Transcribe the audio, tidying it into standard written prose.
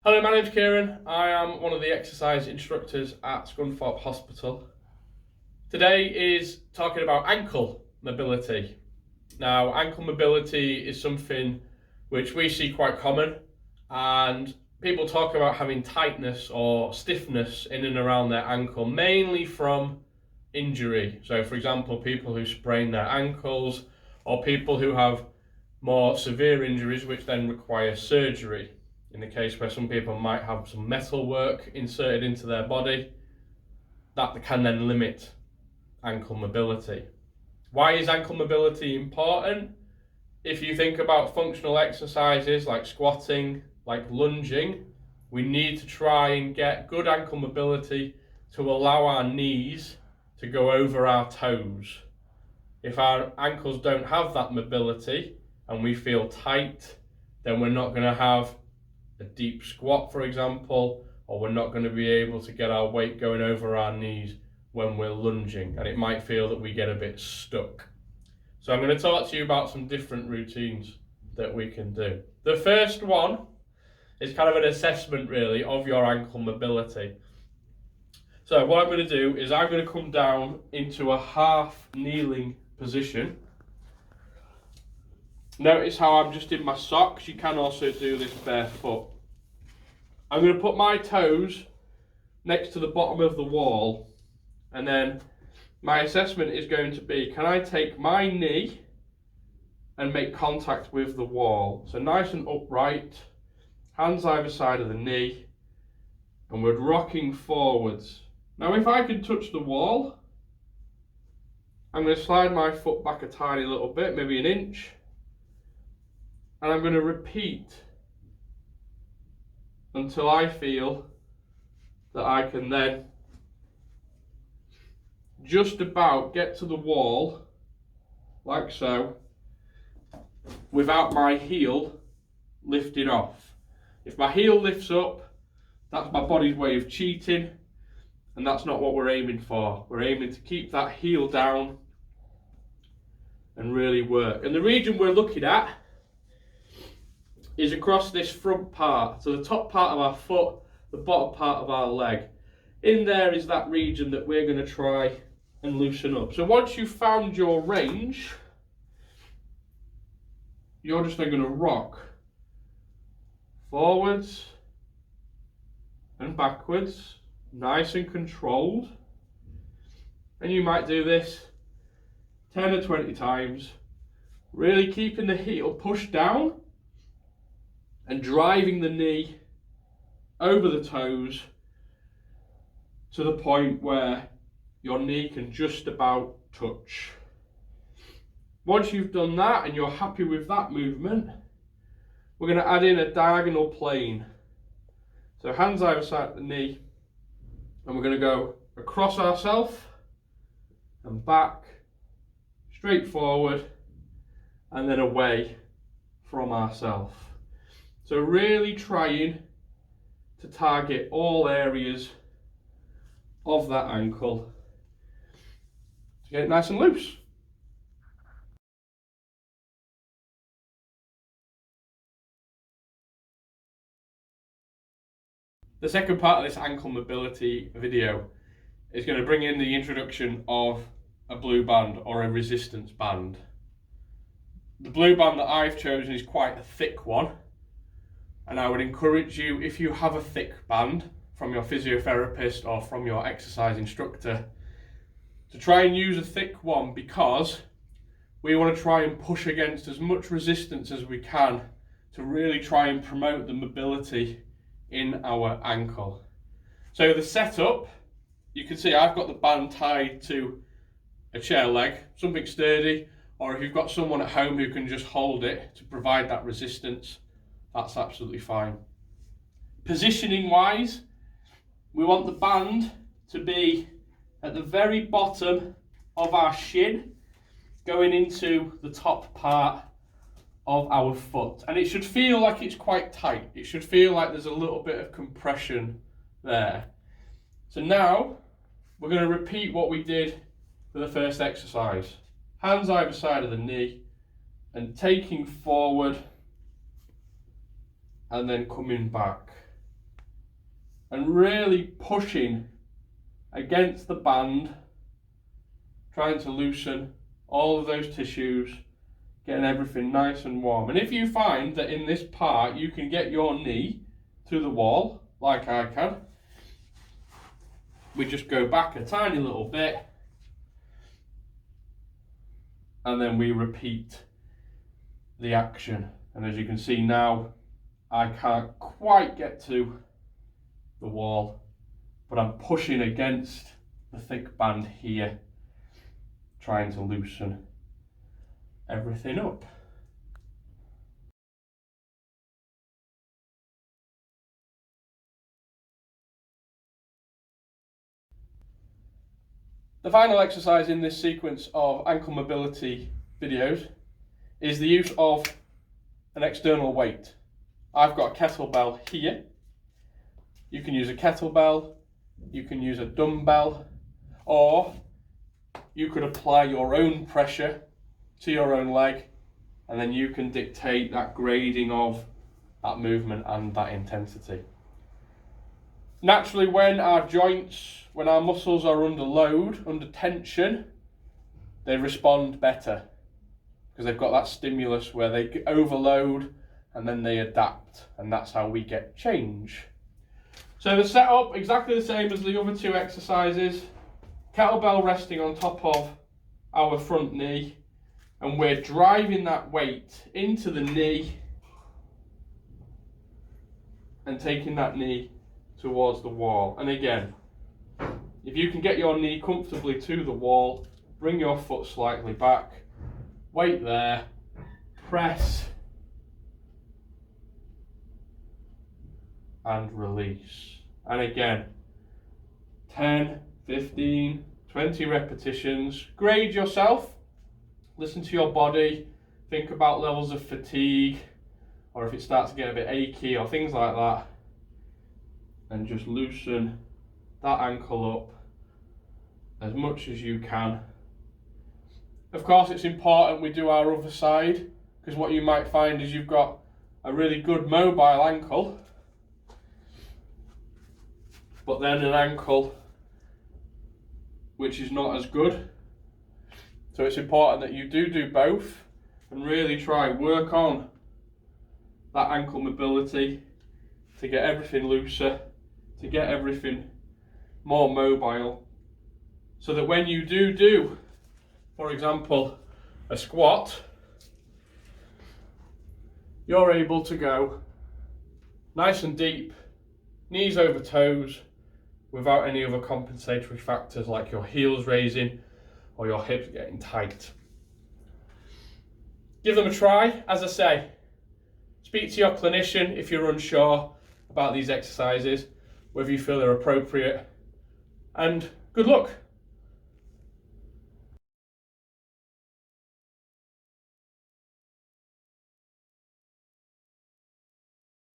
Hello, my name's Kieran. I am one of the exercise instructors at Scunthorpe Hospital. Today is talking about ankle mobility. Now, ankle mobility is something which we see quite common, and people talk about having tightness or stiffness in and around their ankle, mainly from injury. So, for example, people who sprain their ankles or people who have more severe injuries which then require surgery. In the case where some people might have some metal work inserted into their body, that can then limit ankle mobility. Why is ankle mobility important? If you think about functional exercises like squatting, like lunging, we need to try and get good ankle mobility to allow our knees to go over our toes. If our ankles don't have that mobility and we feel tight, then we're not going to have a deep squat, for example, or we're not going to be able to get our weight going over our knees when we're lunging, and it might feel that we get a bit stuck. So I'm going to talk to you about some different routines that we can do. The first one is kind of an assessment really of your ankle mobility. So what I'm going to do is I'm going to come down into a half kneeling position. Notice how I'm just in my socks. You can also do this barefoot. I'm going to put my toes next to the bottom of the wall, and then my assessment is going to be, can I take my knee and make contact with the wall? So nice and upright, hands either side of the knee, and we're rocking forwards. Now if I can touch the wall, I'm going to slide my foot back a tiny little bit, maybe an inch, and I'm going to repeat until I feel that I can then just about get to the wall, like so, without my heel lifting off. If my heel lifts up, that's my body's way of cheating, and that's not what we're aiming for. We're aiming to keep that heel down and really work. And the region we're looking at is across this front part, so the top part of our foot, the bottom part of our leg. In there is that region that we're going to try and loosen up. So once you've found your range, you're just then going to rock forwards and backwards, nice and controlled. And you might do this 10 or 20 times, really keeping the heel pushed down and driving the knee over the toes to the point where your knee can just about touch. Once you've done that and you're happy with that movement, we're going to add in a diagonal plane. So hands either side of the knee, and we're going to go across ourselves and back, straight forward, and then away from ourselves. So really trying to target all areas of that ankle to get it nice and loose. The second part of this ankle mobility video is going to bring in the introduction of a blue band or a resistance band. The blue band that I've chosen is quite a thick one, and I would encourage you, if you have a thick band from your physiotherapist or from your exercise instructor, to try and use a thick one, because we want to try and push against as much resistance as we can to really try and promote the mobility in our ankle. So the setup, you can see I've got the band tied to a chair leg, something sturdy, or if you've got someone at home who can just hold it to provide that resistance, that's absolutely fine. Positioning wise, we want the band to be at the very bottom of our shin, going into the top part of our foot. And it should feel like it's quite tight. It should feel like there's a little bit of compression there. So now we're going to repeat what we did for the first exercise. Hands either side of the knee and taking forward and then coming back. and really pushing against the band, trying to loosen all of those tissues, getting everything nice and warm. And if you find that in this part you can get your knee to the wall, like I can, we just go back a tiny little bit, and then we repeat the action. And as you can see now, I can't quite get to the wall, but I'm pushing against the thick band here, trying to loosen everything up. The final exercise in this sequence of ankle mobility videos is the use of an external weight. I've got a kettlebell here. You can use a kettlebell, you can use a dumbbell, or you could apply your own pressure to your own leg, and then you can dictate that grading of that movement and that intensity. Naturally, when our joints, when our muscles are under load, under tension, they respond better because they've got that stimulus where they overload and then they adapt, and that's how we get change. So the setup, exactly the same as the other two exercises. Kettlebell resting on top of our front knee, and we're driving that weight into the knee and taking that knee towards the wall. And again, if you can get your knee comfortably to the wall, bring your foot slightly back, weight there, press and release. And again, 10, 15, 20 repetitions. Grade yourself, listen to your body, think about levels of fatigue, or if it starts to get a bit achy or things like that, and just loosen that ankle up as much as you can. Of course, it's important we do our other side, because what you might find is you've got a really good mobile ankle, but then an ankle which is not as good. So it's important that you do both and really try work on that ankle mobility to get everything looser, to get everything more mobile, so that when you do, for example, a squat, you're able to go nice and deep, knees over toes, without any other compensatory factors like your heels raising or your hips getting tight. Give them a try. As I say, speak to your clinician if you're unsure about these exercises, whether you feel they're appropriate, and good luck.